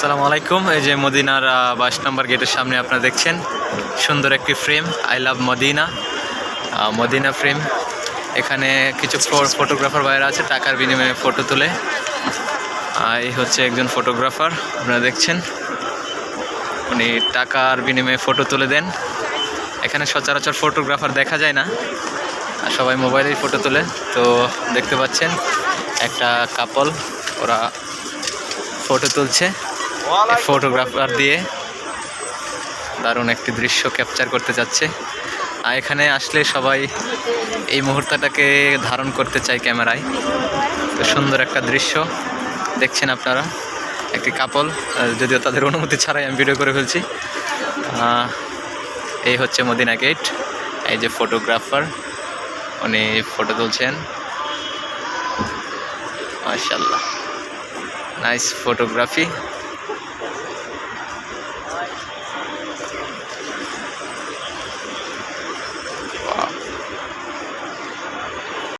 আসসালামু আলাইকুম। এই যে মদিনার 22 নম্বর গেটের সামনে আপনারা দেখছেন সুন্দর একটি frame, I love Madina, Madina frame. এখানে কিছু ফটোগ্রাফার বাইরে আছে, টাকার বিনিময়ে ফটো তুলে। এই হচ্ছে একজন ফটোগ্রাফার, আপনারা দেখছেন উনি টাকার বিনিময়ে ফটো তুলে দেন। এখানে সচরাচর ফটোগ্রাফার দেখা যায় না, সবাই মোবাইলেই ফটো তোলে। তো দেখতে পাচ্ছেন একটা কাপল, ওরা ফটো তুলছে ফটোগ্রাফার দিয়ে। দারুণ একটি দৃশ্য ক্যাপচার করতে যাচ্ছে। আর এখানে আসলে সবাই এই মুহূর্তটাকে ধারণ করতে চায় ক্যামেরায়। তো সুন্দর একটা দৃশ্য দেখছেন আপনারা, একটি কাপল, যদিও তাদের অনুমতি ছাড়াই আমি ভিডিও করে ফেলছি। এই হচ্ছে মদিনা গেট। এই যে ফটোগ্রাফার, উনি ফটো তুলছেন। মাশাআল্লাহ, নাইস ফটোগ্রাফি।